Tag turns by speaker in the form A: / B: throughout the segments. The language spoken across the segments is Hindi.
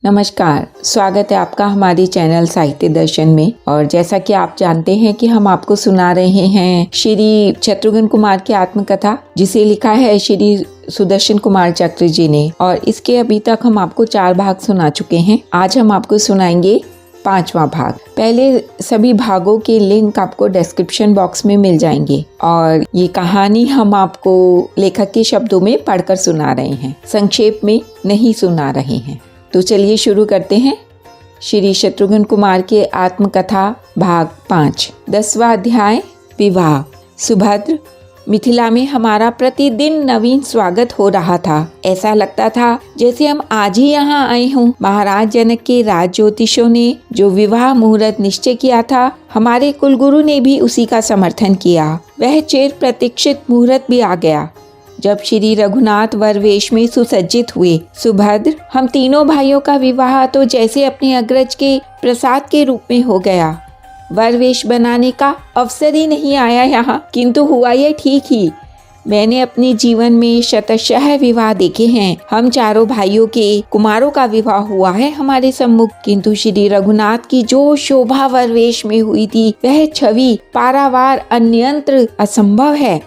A: नमस्कार, स्वागत है आपका हमारे चैनल साहित्य दर्शन में। और जैसा कि आप जानते हैं कि हम आपको सुना रहे हैं श्री शत्रुघ्न कुमार की आत्मकथा, जिसे लिखा है श्री सुदर्शन कुमार चक्र जी ने। और इसके अभी तक हम आपको 4 भाग सुना चुके हैं। आज हम आपको सुनाएंगे 5वां भाग। पहले सभी भागों के लिंक आपको डिस्क्रिप्शन बॉक्स में मिल जाएंगे और ये कहानी हम आपको लेखक के शब्दों में पढ़कर सुना रहे हैं, संक्षेप में नहीं सुना रहे हैं। तो चलिए शुरू करते हैं। श्री शत्रुघ्न कुमार के आत्मकथा भाग 5। 10वां अध्याय, विवाह। सुभद्र, मिथिला में हमारा प्रतिदिन नवीन स्वागत हो रहा था। ऐसा लगता था जैसे हम आज ही यहाँ आए हों। महाराज जनक के राज ज्योतिषों ने जो विवाह मुहूर्त निश्चय किया था, हमारे कुलगुरु ने भी उसी का समर्थन किया। वह चिर प्रतीक्षित मुहूर्त भी आ गया जब श्री रघुनाथ वर वेश में सुसज्जित हुए। सुभद्र, हम तीनों भाइयों का विवाह तो जैसे अपने अग्रज के प्रसाद के रूप में हो गया। वर वेश बनाने का अवसर ही नहीं आया यहाँ, किंतु हुआ ये ठीक ही। मैंने अपने जीवन में शतशः विवाह देखे हैं। हम चारों भाइयों के कुमारों का विवाह हुआ है हमारे सम्मुख, किंतु श्री रघुनाथ की जो शोभा वर वेश में हुई थी, वह छवि पारावार अन्यंत्र असंभव है।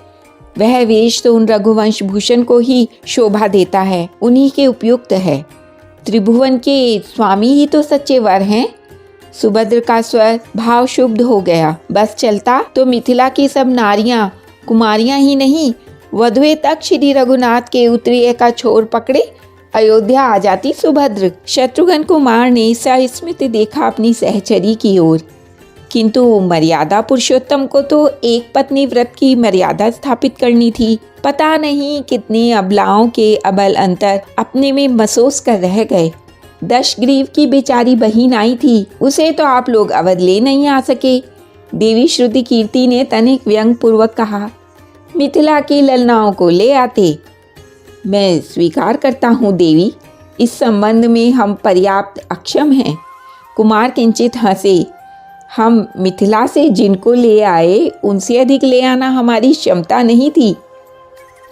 A: वह वेश तो उन रघुवंश भूषण को ही शोभा देता है, उन्हीं के उपयुक्त है। त्रिभुवन के स्वामी ही तो सच्चे वर हैं। सुभद्र का स्वर भाव शुद्ध हो गया। बस चलता तो मिथिला की सब नारियां, कुमारियां ही नहीं, वधुएं तक श्री रघुनाथ के उत्तरीय का छोर पकड़े अयोध्या आ जाती। सुभद्र, शत्रुघ्न कुमार ने सस्मित देखा अपनी सहचरी की ओर, किंतु मर्यादा पुरुषोत्तम को तो एक पत्नी व्रत की मर्यादा स्थापित करनी थी। पता नहीं कितने अबलाओं के अबल अंतर अपने में महसूस कर रह गए। दशग्रीव की बेचारी बहन आई थी, उसे तो आप लोग अवध ले नहीं आ सके। देवी श्रुति कीर्ति ने तनिक व्यंग पूर्वक कहा, मिथिला की ललनाओं को ले आते। मैं स्वीकार करता हूँ देवी, इस संबंध में हम पर्याप्त अक्षम हैं। कुमार किंचित हंसे। हम मिथिला से जिनको ले आए उनसे अधिक ले आना हमारी क्षमता नहीं थी।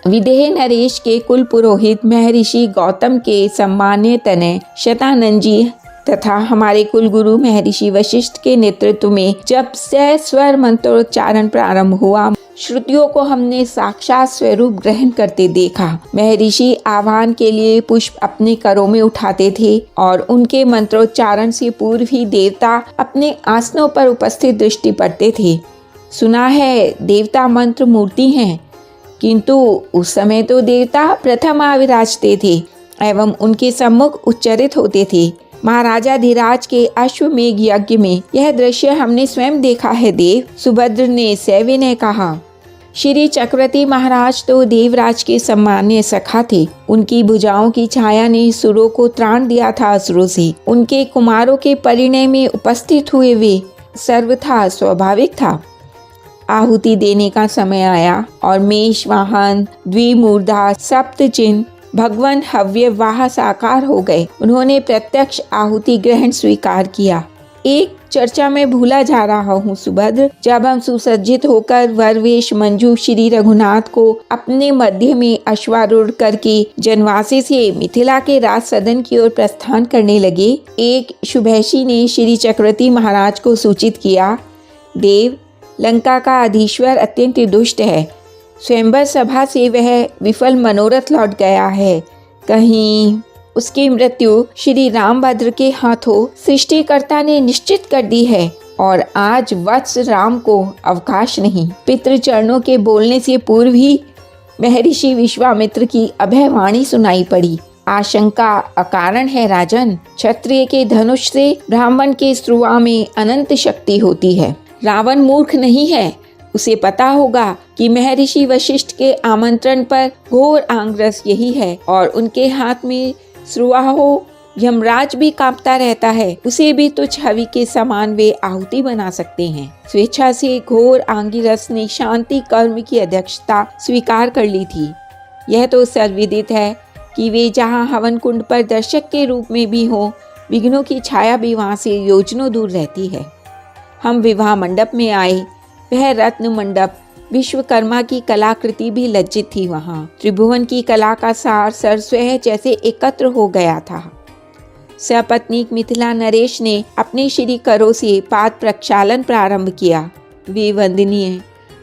A: विदेह नरेश के कुल पुरोहित महर्षि गौतम के सम्मान्य तनय शतानंद जी तथा हमारे कुलगुरु महर्षि वशिष्ठ के नेतृत्व में जब सस्वर मंत्रोच्चारण प्रारंभ हुआ, श्रुतियों को हमने साक्षात स्वरूप ग्रहण करते देखा। महर्षि आह्वान के लिए पुष्प अपने करों में उठाते थे और उनके मंत्रोच्चारण से पूर्व ही देवता अपने आसनों पर उपस्थित दृष्टि पड़ते थे। सुना है देवता मंत्र मूर्ति हैं, किंतु उस समय तो देवता प्रथम विराजते थे एवं उनके सम्मुख उच्चरित होते थे। महाराजा धीराज के अश्वमेघ यज्ञ में यह दृश्य हमने स्वयं देखा है देव। सुभद्र ने सविनय कहा। श्री चक्रवर्ती महाराज तो देवराज के सम्मान्य सखा थे। उनकी भुजाओं की छाया ने सुरों को त्राण दिया था असुरों से। उनके कुमारों के परिणय में उपस्थित हुए वे सर्वथा स्वाभाविक था। आहुति देने का समय आया और मेष वाहन, द्विमूर्धा, सप्त चिन्ह भगवान हव्यवाह साकार हो गए। उन्होंने प्रत्यक्ष आहुति ग्रहण स्वीकार किया। एक चर्चा में भूला जा रहा हूँ सुभद्र, जब हम सुसज्जित होकर वरवेश मंजू श्री रघुनाथ को अपने मध्य में अश्वारूढ़ करके जनवासी से मिथिला के राज सदन की ओर प्रस्थान करने लगे, एक शुभैषी ने श्री चक्रवर्ती महाराज को सूचित किया, देव, लंका का अधीश्वर अत्यंत दुष्ट है। स्वयंवर सभा से वह विफल मनोरथ लौट गया है। कहीं उसकी मृत्यु श्री रामभद्र के हाथों सृष्टिकर्ता ने निश्चित कर दी है और आज वत्स राम को अवकाश नहीं। पितृचरणों के बोलने से पूर्व ही महर्षि विश्वामित्र की अभयवाणी सुनाई पड़ी। आशंका अकारण है राजन। क्षत्रिय के धनुष से ब्राह्मण के स्रुवा में अनंत शक्ति होती है। रावण मूर्ख नहीं है, उसे पता होगा कि महर्षि वशिष्ठ के आमंत्रण पर घोर आंग्रस यही है और उनके हाथ में श्रुवाहो यमराज भी कांपता रहता है। उसे भी तुच्छ हवि के समान वे आहुति बना सकते हैं। स्वेच्छा से घोर आंगिरस ने शांति कर्म की अध्यक्षता स्वीकार कर ली थी। यह तो सर्वविदित है कि वे जहाँ हवन कुंड पर दर्शक के रूप में भी हों, विघ्नों की छाया भी वहाँ से योजनों दूर रहती है। हम विवाह मंडप में आए। वह रत्न मंडप विश्वकर्मा की कलाकृति भी लज्जित थी। वहाँ त्रिभुवन की कला का सार सरस्वह जैसे एकत्र हो गया था। सपत्नीक मिथिला नरेश ने अपने श्री करों से पाद प्रक्षालन प्रारंभ किया। वे वंदनीय,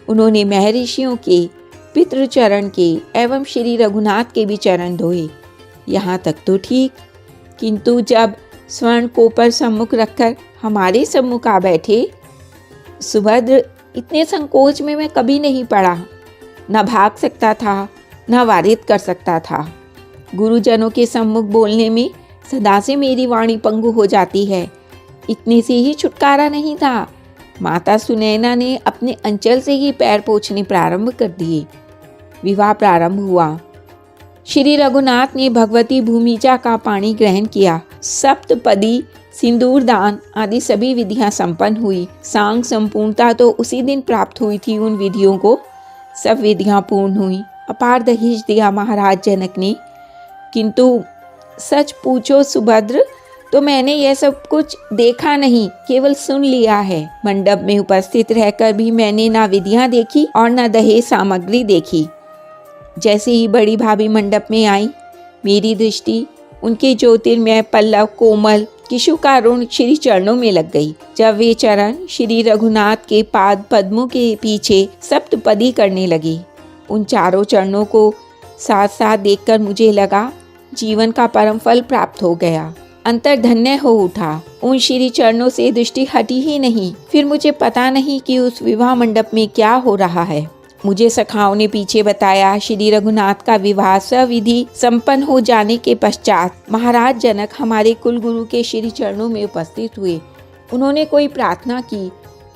A: उन्होंने महर्षियों के, पितृचरण के एवं श्री रघुनाथ के भी चरण धोए। यहाँ तक तो ठीक, किंतु जब स्वर्ण कोपर सम्मुख रखकर हमारे सम्मुख आ बैठे, सुभद्र, इतने संकोच में मैं कभी नहीं पड़ा। न भाग सकता था, न वारित कर सकता था। गुरुजनों के सम्मुख बोलने में सदा से मेरी वाणी पंगु हो जाती है। इतने से ही छुटकारा नहीं था। माता सुनैना ने अपने अंचल से ही पैर पोंछने प्रारंभ कर दिए। विवाह प्रारंभ हुआ। श्री रघुनाथ ने भगवती भूमिजा का पाणी ग्रहण किया। सप्तपदी, सिंदूर दान आदि सभी विधियां संपन्न हुई। सांग संपूर्णता तो उसी दिन प्राप्त हुई थी उन विधियों को। सब विधियां पूर्ण हुई। अपार दहेज दिया महाराज जनक ने। किंतु सच पूछो सुभद्र, तो मैंने यह सब कुछ देखा नहीं, केवल सुन लिया है। मंडप में उपस्थित रहकर भी मैंने ना विधियां देखी और ना दहेज सामग्री देखी। जैसे ही बड़ी भाभी मंडप में आई, मेरी दृष्टि उनके ज्योतिर्मय पल्लव कोमल किशुकारुण श्री चरणों में लग गई। जब वे चरण श्री रघुनाथ के पाद पद्मों के पीछे सप्तपदी करने लगे, उन चारों चरणों को साथ साथ देखकर मुझे लगा जीवन का परम फल प्राप्त हो गया। अंतर धन्य हो उठा। उन श्री चरणों से दृष्टि हटी ही नहीं। फिर मुझे पता नहीं कि उस विवाह मंडप में क्या हो रहा है। मुझे सखाओं ने पीछे बताया, श्री रघुनाथ का विवाह सविधि संपन्न हो जाने के पश्चात महाराज जनक हमारे कुलगुरु के श्री चरणों में उपस्थित हुए। उन्होंने कोई प्रार्थना की।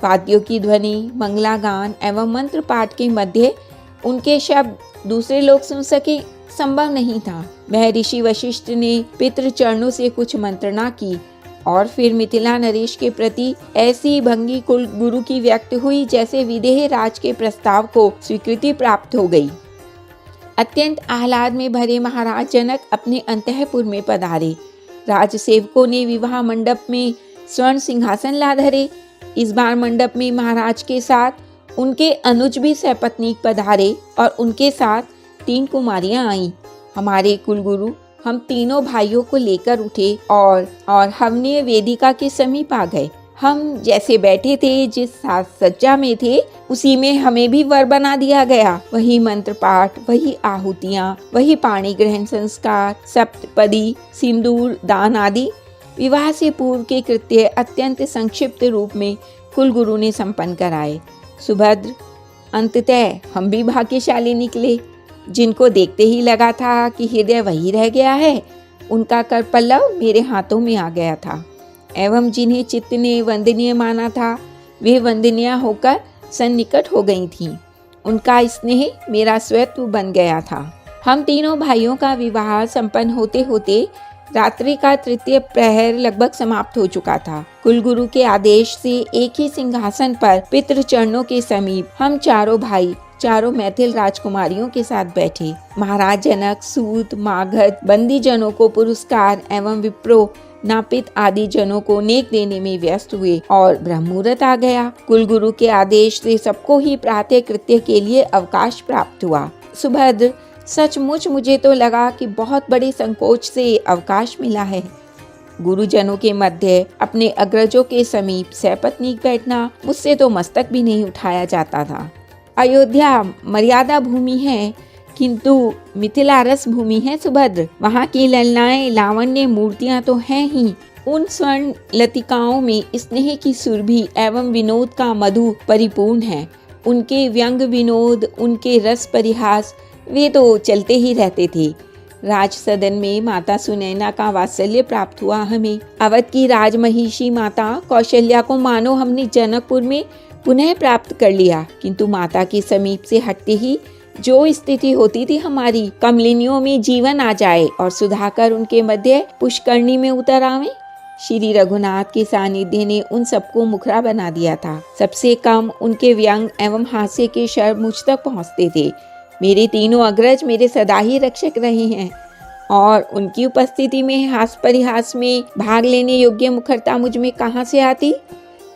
A: वाद्यों की ध्वनि, मंगला गान एवं मंत्र पाठ के मध्य उनके शब्द दूसरे लोग सुन सके संभव नहीं था। महर्षि वशिष्ठ ने पितृ चरणों से कुछ मंत्रणा की और फिर मिथिला नरेश के प्रति ऐसी भंगी कुल गुरु की व्यक्त हुई जैसे विदेह राज के प्रस्ताव को स्वीकृति प्राप्त हो गई। अत्यंत आह्लाद में भरे महाराज जनक अपने अंतःपुर में पधारे। राजसेवकों ने विवाह मंडप में स्वर्ण सिंहासन ला धरे। इस बार मंडप में महाराज के साथ उनके अनुज भी सपत्नीक पधारे और उनके साथ 3 कुमारियां आईं। हमारे कुलगुरु हम तीनों भाइयों को लेकर उठे और हवनीय वेदिका के समीप आ गए। हम जैसे बैठे थे, जिस साज सज्जा में थे, उसी में हमें भी वर बना दिया गया। वही मंत्र पाठ, वही आहुतियाँ, वही पाणी ग्रहण संस्कार, सप्तपदी, सिंदूर दान आदि विवाह से पूर्व के कृत्य अत्यंत संक्षिप्त रूप में कुलगुरु ने संपन्न कराए। सुभद्र, अंततः हम भी भाग्यशाली निकले। जिनको देखते ही लगा था कि हृदय वही रह गया है, उनका कर पल्लव मेरे हाथों में आ गया था एवं जिन्हें चित्त ने वंदनीय माना था, वे वंदनीय होकर सन्निकट हो गई थीं। उनका स्नेह मेरा स्वत्व बन गया था। हम तीनों भाइयों का विवाह संपन्न होते होते रात्रि का तृतीय प्रहर लगभग समाप्त हो चुका था। कुलगुरु के आदेश से एक ही सिंहासन पर पितृचरणों के समीप हम चारों भाई चारों मैथिल राजकुमारियों के साथ बैठे। महाराज जनक सूत, मागध, बंदी जनों को पुरस्कार एवं विप्रो, नापित आदि जनों को नेक देने में व्यस्त हुए और ब्रह्ममुहूर्त आ गया। कुलगुरु के आदेश से सबको ही प्रातः कृत्य के लिए अवकाश प्राप्त हुआ। सुभद्र, सचमुच मुझे तो लगा कि बहुत बड़े संकोच से अवकाश मिला है। गुरुजनों के मध्य अपने अग्रजों के समीप सपत्नीक बैठना मुझसे तो मस्तक भी नहीं उठाया जाता था। अयोध्या मर्यादा भूमि है, किंतु मिथिला रस भूमि है सुभद्र। वहाँ की ललनाएं, लावण्य मूर्तियाँ तो हैं ही, उन स्वर्ण लतिकाओं में स्नेह की सुरभि एवं विनोद का मधु परिपूर्ण है। उनके व्यंग विनोद, उनके रस परिहास, वे तो चलते ही रहते थे। राज सदन में माता सुनैना का वात्सल्य प्राप्त हुआ हमें। अवध की राजमहिषी माता कौशल्या को मानो हमने जनकपुर में पुनः प्राप्त कर लिया, किंतु माता के समीप से हटते ही जो स्थिति होती थी हमारी, कमलिनियों में जीवन आ जाए और सुधाकर उनके मध्य पुष्करणी में उतर आवे। श्री रघुनाथ के सानिध्य ने उन सबको मुखरा बना दिया था। सबसे कम उनके व्यंग एवं हास्य के शर मुझ तक पहुँचते थे। मेरे तीनों अग्रज मेरे सदा ही रक्षक रहे हैं और उनकी उपस्थिति में हास परिहास में भाग लेने योग्य मुखरता मुझ में कहाँ से आती।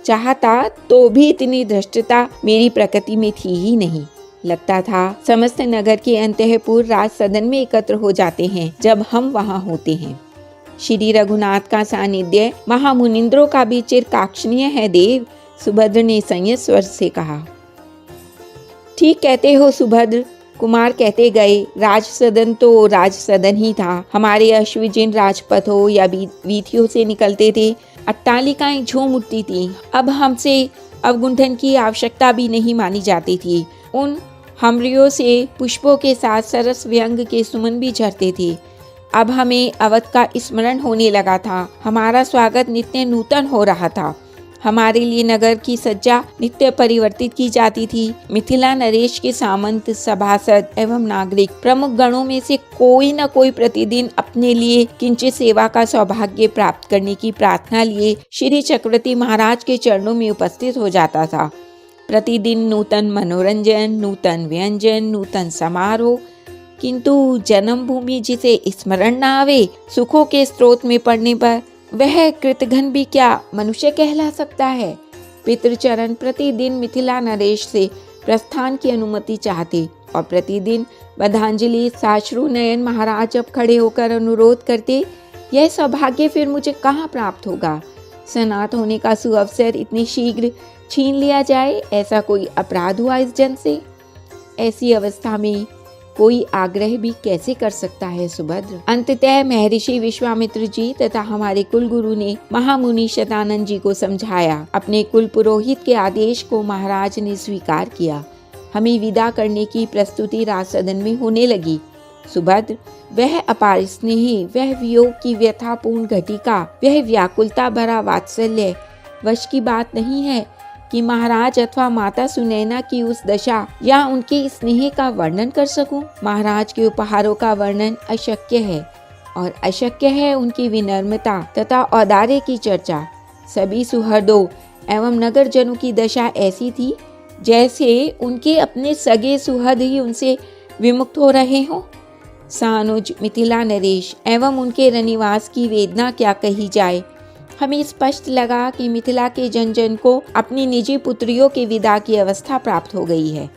A: चाहता तो भी इतनी धृष्टता मेरी प्रकृति में थी ही नहीं। लगता था समस्त नगर के अंतःपुर राज सदन में एकत्र हो जाते हैं जब हम वहाँ होते हैं। श्री रघुनाथ का सानिध्य महामुनिंद्रों का भी चिरकाक्षणीय है देव, सुभद्र ने संयत स्वर से कहा। ठीक कहते हो सुभद्र, कुमार कहते गए। राजसदन तो राजसदन ही था। हमारे अश्व जिन राजपथों या वीथियों से निकलते थे, अट्टालिकाएं झूम उठती थीं। अब हमसे अवगुंठन की आवश्यकता भी नहीं मानी जाती थी। उन हमरियों से पुष्पों के साथ सरस व्यंग के सुमन भी झरते थे। अब हमें अवध का स्मरण होने लगा था। हमारा स्वागत नित्य नूतन हो रहा था। हमारे लिए नगर की सज्जा नित्य परिवर्तित की जाती थी। मिथिला नरेश के सामंत, सभासद एवं नागरिक प्रमुख गणों में से कोई न कोई प्रतिदिन अपने लिए किंचित सेवा का सौभाग्य प्राप्त करने की प्रार्थना लिए श्री चक्रवर्ती महाराज के चरणों में उपस्थित हो जाता था। प्रतिदिन नूतन मनोरंजन, नूतन व्यंजन, नूतन समारोह, किंतु जन्मभूमि जिसे स्मरण न आवे, सुखों के स्रोत में पड़ने पर वह कृतघ्न भी क्या मनुष्य कहला सकता है। पितृचरण प्रतिदिन मिथिला नरेश से प्रस्थान की अनुमति चाहते और प्रतिदिन बधांजलि साश्रु नयन महाराज अब खड़े होकर अनुरोध करते, यह सौभाग्य फिर मुझे कहाँ प्राप्त होगा। सनात होने का सुअवसर इतनी शीघ्र छीन लिया जाए, ऐसा कोई अपराध हुआ इस जन से। ऐसी अवस्था में कोई आग्रह भी कैसे कर सकता है सुभद्र। अंततः महर्षि विश्वामित्र जी तथा हमारे कुल गुरु ने महामुनि शतानंद जी को समझाया। अपने कुल पुरोहित के आदेश को महाराज ने स्वीकार किया। हमें विदा करने की प्रस्तुति राजसदन में होने लगी। सुभद्र, वह अपार स्नेही, वह वियोग की व्यथापूर्ण घटिका, वह व्याकुलता भरा वात्सल्य वश की बात नहीं है कि महाराज अथवा माता सुनैना की उस दशा या उनके स्नेह का वर्णन कर सकूं। महाराज के उपहारों का वर्णन अशक्य है और अशक्य है उनकी विनम्रता तथा औदार्य की चर्चा। सभी सुहृदों एवं नगरजनों की दशा ऐसी थी जैसे उनके अपने सगे सुहृद ही उनसे विमुक्त हो रहे हों। सानुज, मिथिला नरेश एवं उनके रनिवास की वेदना क्या कही जाए। हमें स्पष्ट लगा कि मिथिला के जन जन को अपनी निजी पुत्रियों के विदा की अवस्था प्राप्त हो गई है।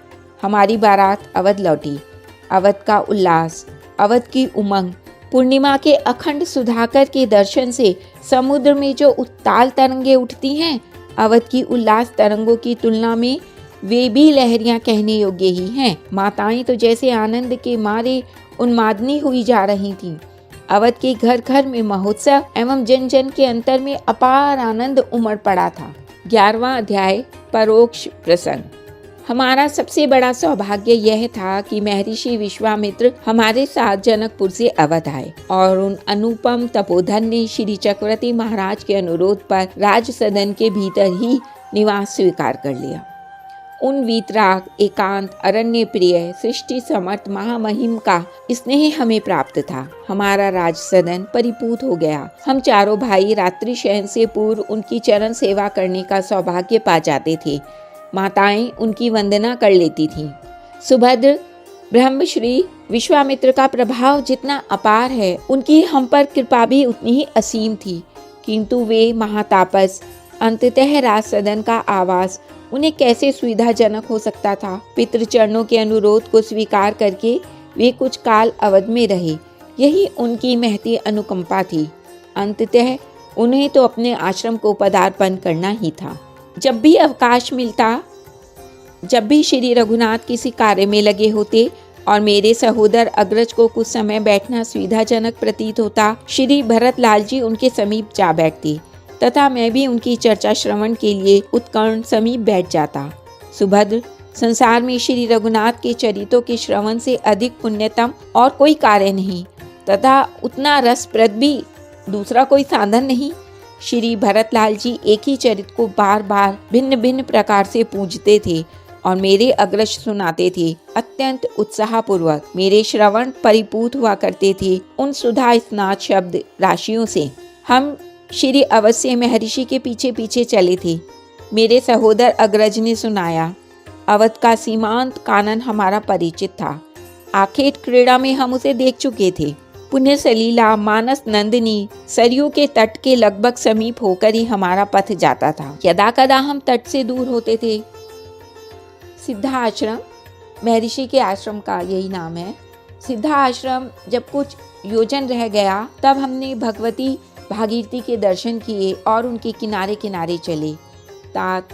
A: हमारी बारात अवध लौटी। अवध का उल्लास, अवध की उमंग, पूर्णिमा के अखंड सुधाकर के दर्शन से समुद्र में जो उत्ताल तरंगे उठती हैं, अवध की उल्लास तरंगों की तुलना में वे भी लहरियां कहने योग्य ही हैं। माताएं तो जैसे आनंद के मारे उन्मादनी हुई जा रही थीं। अवध के घर घर में महोत्सव एवं जन जन के अंतर में अपार आनंद उमड़ पड़ा था। 11वां अध्याय, परोक्ष प्रसंग। हमारा सबसे बड़ा सौभाग्य यह था कि महर्षि विश्वामित्र हमारे साथ जनकपुर से अवध आए और उन अनुपम तपोधन ने श्री चक्रवर्ती महाराज के अनुरोध पर राजसदन के भीतर ही निवास स्वीकार कर लिया। उन वीतराग, एकांत, अरण्य प्रिय, सृष्टि समर्थ महामहिम का स्नेह हमें प्राप्त था। हमारा राजसदन परिपूत हो गया। हम चारों भाई रात्रि शयन से पूर्व उनकी चरण सेवा करने का सौभाग्य पा जाते थे। माताएं उनकी वंदना कर लेती थीं। सुभद्र, ब्रह्मश्री विश्वामित्र का प्रभाव जितना अपार है, उनकी हम पर कृपा भी उतनी ही असीम थी। किंतु वे महातापस, अंततः राजसदन का आवास उन्हें कैसे सुविधाजनक हो सकता था। पितृचरणों के अनुरोध को स्वीकार करके वे कुछ काल अवध में रहे। यही उनकी महती अनुकंपा थी। अंततः उन्हें तो अपने आश्रम को पदार्पण करना ही था। जब भी अवकाश मिलता, जब भी श्री रघुनाथ किसी कार्य में लगे होते और मेरे सहोदर अग्रज को कुछ समय बैठना सुविधाजनक प्रतीत होता, श्री भरत लाल जी उनके समीप जा बैठते तथा मैं भी उनकी चर्चा श्रवण के लिए उत्कर्ण समीप बैठ जाता। सुभद्र, संसार में श्री रघुनाथ के चरितों के श्रवण से अधिक पुण्यतम और कोई कार्य नहीं तथा उतना रसप्रद भी दूसरा कोई साधन नहीं। श्री भरतलाल जी एक ही चरित को बार बार भिन्न भिन्न प्रकार से पूजते थे और मेरे अग्रज सुनाते थे। अत्यंत उत्साहपूर्वक मेरे श्रवण परिपूत हुआ करते थे उन सुधा स्नात शब्द राशियों से। हम श्री अवश्य महर्षि के पीछे पीछे चले थे। मेरे सहोदर अग्रज ने सुनाया। अवध का सीमांत कानन हमारा परिचित था। आखेट क्रीड़ा में हम उसे देख चुके थे। पुण्य सलीला, मानस नंदिनी सरयू के तट के लगभग समीप होकर ही हमारा पथ जाता था। यदा कदा हम तट से दूर होते थे। सिद्धा आश्रम, महर्षि के आश्रम का यही नाम है। सिद्धा आश्रम जब कुछ योजन रह गया, तब हमने भगवती भागीरथी के दर्शन किए और उनके किनारे किनारे चले। तात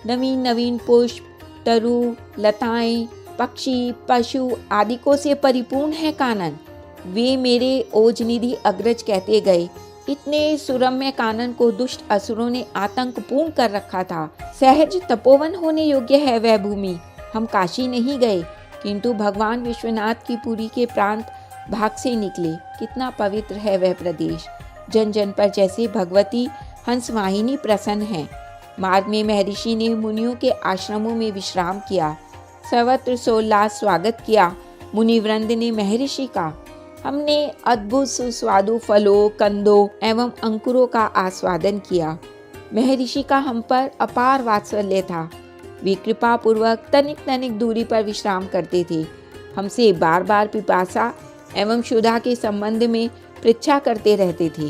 A: नवीन नवीन पुष्प, तरु, लताएं, पक्षी, पशु आदिकों से परिपूर्ण है कानन। वे मेरे ओजनिधि अग्रज कहते गए। इतने सुरम्य कानन को दुष्ट असुरों ने आतंकपूर्ण कर रखा था। सहज तपोवन होने योग्य है वह भूमि। हम काशी नहीं गए, किंतु भगवान विश्वनाथ की पुरी के प्रांत भाग से निकले। कितना पवित्र है वह प्रदेश। जन जन पर जैसे भगवती हंसवाहिनी प्रसन्न है। मार्ग में महर्षि ने मुनियों के आश्रमों में विश्राम किया। सर्वत्र सोल्लास स्वागत किया मुनिवृंद ने महर्षि का। हमने अद्भुत सुस्वादु फलों, कंदों एवं अंकुरों का आस्वादन किया। महर्षि का हम पर अपार वात्सल्य था। वे कृपा पूर्वक तनिक तनिक दूरी पर विश्राम करते थे। हमसे बार बार पिपासा एवं क्षुधा के संबंध में पृच्छा करते रहते थे।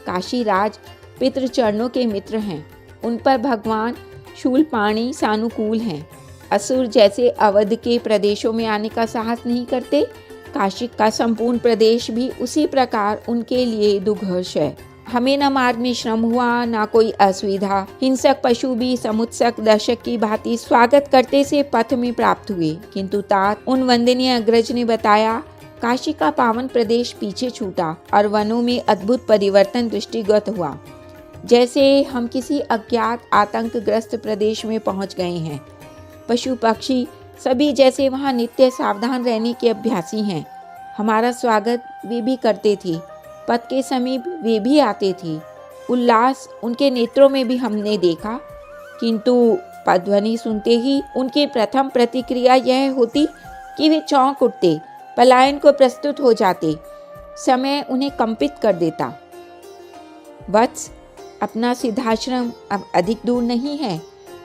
A: काशीराज पितृचरणों के मित्र हैं। उन पर भगवान शूलपाणी सानुकूल हैं। असुर जैसे अवध के प्रदेशों में आने का साहस नहीं करते, काशी का संपूर्ण प्रदेश भी उसी प्रकार उनके लिए दुर्घर्ष है। हमें न मार्ग में श्रम हुआ, न कोई असुविधा। हिंसक पशु भी समुत्सक दर्शक की भांति स्वागत करते से पथ में प्राप्त हुए। किंतु तात उन वंदनीय अग्रज ने बताया, काशी का पावन प्रदेश पीछे छूटा और वनों में अद्भुत परिवर्तन दृष्टिगत हुआ। जैसे हम किसी अज्ञात आतंकग्रस्त प्रदेश में पहुंच गए हैं। पशु पक्षी सभी जैसे वहां नित्य सावधान रहने के अभ्यासी हैं। हमारा स्वागत वे भी करते थे। पथ के समीप वे भी आते थे। उल्लास उनके नेत्रों में भी हमने देखा, किंतु पदध्वनि सुनते ही उनकी प्रथम प्रतिक्रिया यह होती कि वे चौंक उठते, पलायन को प्रस्तुत हो जाते। समय उन्हें कंपित कर देता। वत्स, अपना सिद्धाश्रम अब अधिक दूर नहीं है।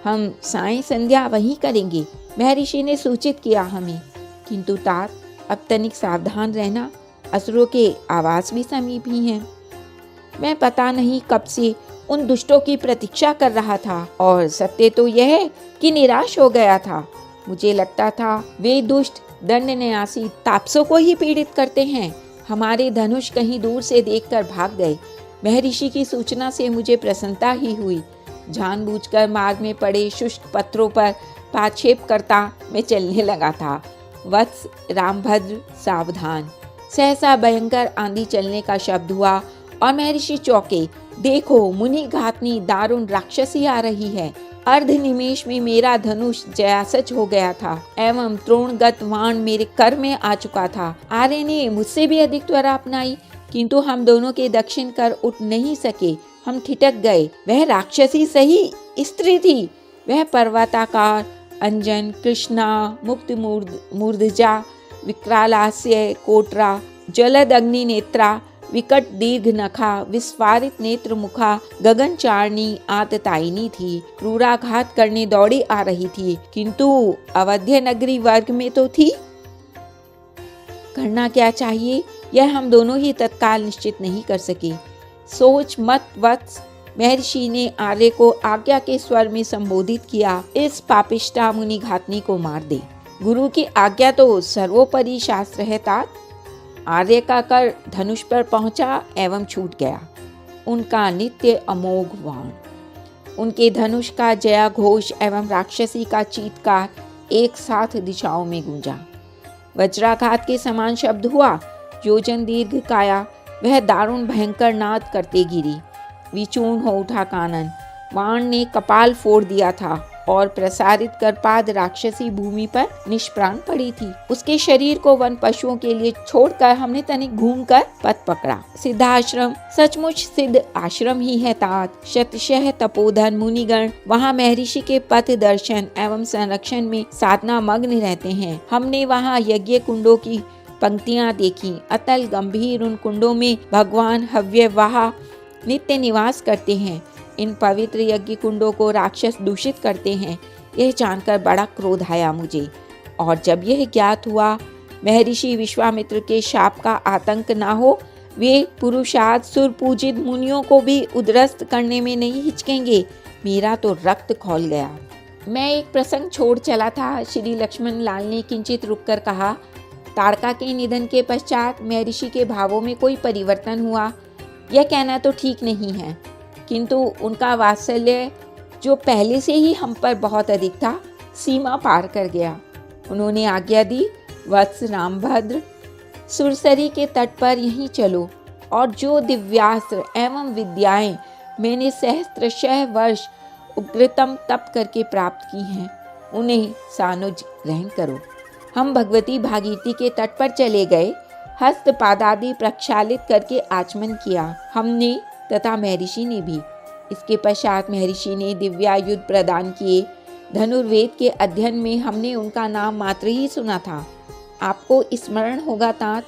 A: हम सायं संध्या वहीं करेंगे, महर्षि ने सूचित किया हमें। किंतु तात, अब तनिक सावधान रहना, असुरों के आवास भी समीप ही हैं। मैं पता नहीं कब से उन दुष्टों की प्रतीक्षा कर रहा था और सत्य तो यह है कि निराश हो गया था। मुझे लगता था वे दुष्ट दंडन्यासी तापसों को ही पीड़ित करते हैं। हमारे धनुष कहीं दूर से देखकर भाग गए। महर्षि की सूचना से मुझे प्रसन्नता ही हुई। जानबूझकर मार्ग में पड़े शुष्क पत्थरों पर पाक्षेप करता मैं चलने लगा था। वत्स, रामभद्र, सावधान। सहसा भयंकर आंधी चलने का शब्द हुआ और महर्षि चौंके। देखो, मुनि घातनी दारुण राक्षसी आ रही है। अर्ध निमेश में मेरा धनुष जयासच हो गया था एवं त्रोणगत वाण मेरे कर में आ चुका था। आर्य ने मुझसे भी अधिक त्वरा अपनाई, किंतु हम दोनों के दक्षिण कर उठ नहीं सके। हम ठिठक गए। वह राक्षसी सही, स्त्री थी। वह पर्वताकार, अंजन, कृष्णा, मुक्त मूर्धजा, विकरालास्य कोटरा, जलद अग्नि नेत्रा, विकट दीर्घ नखा, विस्फारित नेत्र मुखा, गगन चारणी आततायिनी थी। क्रूराघात करने दौड़ी आ रही थी, किंतु अवध्य नगरी वर्ग में तो थी। करना क्या चाहिए यह हम दोनों ही तत्काल निश्चित नहीं कर सके। सोच मत वत्स, महर्षि ने आर्य को आज्ञा के स्वर में संबोधित किया। इस पापिष्टा मुनि घातनी को मार दे। गुरु की आज्ञा तो सर्वोपरि शास्त्र है तात। आर्य का कर धनुष पर पहुंचा एवं छूट गया। उनका नित्य अमोघ वाण, उनके धनुष का जया घोष एवं राक्षसी का चीत्कार एक साथ दिशाओं में गूंजा। वज्राघात के समान शब्द हुआ। योजन दीर्घ काया वह दारुण भयंकर नाद करते गिरी। विचूर्ण हो उठा कानन। वाण ने कपाल फोड़ दिया था और प्रसारित कर पाद राक्षसी भूमि पर निष्प्राण पड़ी थी। उसके शरीर को वन पशुओं के लिए छोड़कर हमने तनिक घूमकर पथ पकड़ा। सिद्धाश्रम सचमुच सिद्ध आश्रम ही है तात। शतशः तपोधन मुनिगण वहाँ महर्षि के पथ दर्शन एवं संरक्षण में साधना मग्न रहते हैं। हमने वहाँ यज्ञ कुंडों की पंक्तियां देखी। अतल गंभीर उन कुंडों में भगवान हव्यवाह नित्य निवास करते हैं। इन पवित्र यज्ञ कुंडों को राक्षस दूषित करते हैं, यह जानकर बड़ा क्रोध आया मुझे। और जब यह ज्ञात हुआ महर्षि विश्वामित्र के शाप का आतंक ना हो, वे पुरुषार्थ सुर पूजित मुनियों को भी उद्रस्त करने में नहीं हिचकेंगे। मेरा तो रक्त खौल गया। मैं एक प्रसंग छोड़ चला था। श्री लक्ष्मण लाल ने किंचित रुककर कहा, ताड़का के निधन के पश्चात महर्षि के भावों में कोई परिवर्तन हुआ, यह कहना तो ठीक नहीं है, किंतु उनका वात्सल्य जो पहले से ही हम पर बहुत अधिक था, सीमा पार कर गया। उन्होंने आज्ञा दी, वत्स रामभद्र, सुरसरी के तट पर यहीं चलो और जो दिव्यास्त्र एवं विद्याएं मैंने सहस्त्रशः वर्ष उग्रतम तप करके प्राप्त की हैं, उन्हें सानुज ग्रहण करो। हम भगवती भागीरथी के तट पर चले गए। हस्त पादादि प्रक्षालित करके आचमन किया हमने तथा महर्षि ने भी। इसके पश्चात महर्षि ने दिव्यायुध प्रदान किए। धनुर्वेद के अध्ययन में हमने उनका नाम मात्र ही सुना था। आपको स्मरण होगा तात,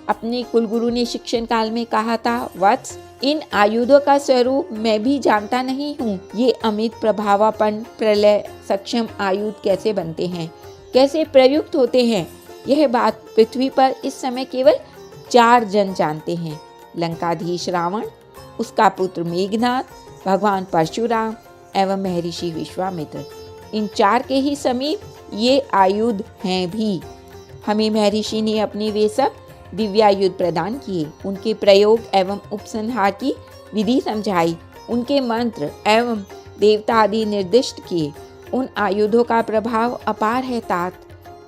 A: अपने कुलगुरु ने शिक्षण काल में कहा था, वत्स, इन आयुधों का स्वरूप मैं भी जानता नहीं हूँ। ये अमित प्रभावापन प्रलय सक्षम आयुध कैसे बनते हैं, कैसे प्रयुक्त होते हैं, यह बात पृथ्वी पर इस समय केवल 4 जन जानते हैं। लंकाधीश रावण, उसका पुत्र मेघनाथ, भगवान परशुराम एवं महर्षि विश्वामित्र। इन 4 के ही समीप ये आयुध हैं भी। हमें महर्षि ने अपने वे सब दिव्यायुध प्रदान किए, उनके प्रयोग एवं उपसंहार की विधि समझाई, उनके मंत्र एवं देवता आदि निर्दिष्ट किए। उन आयुधों का प्रभाव अपार है तात।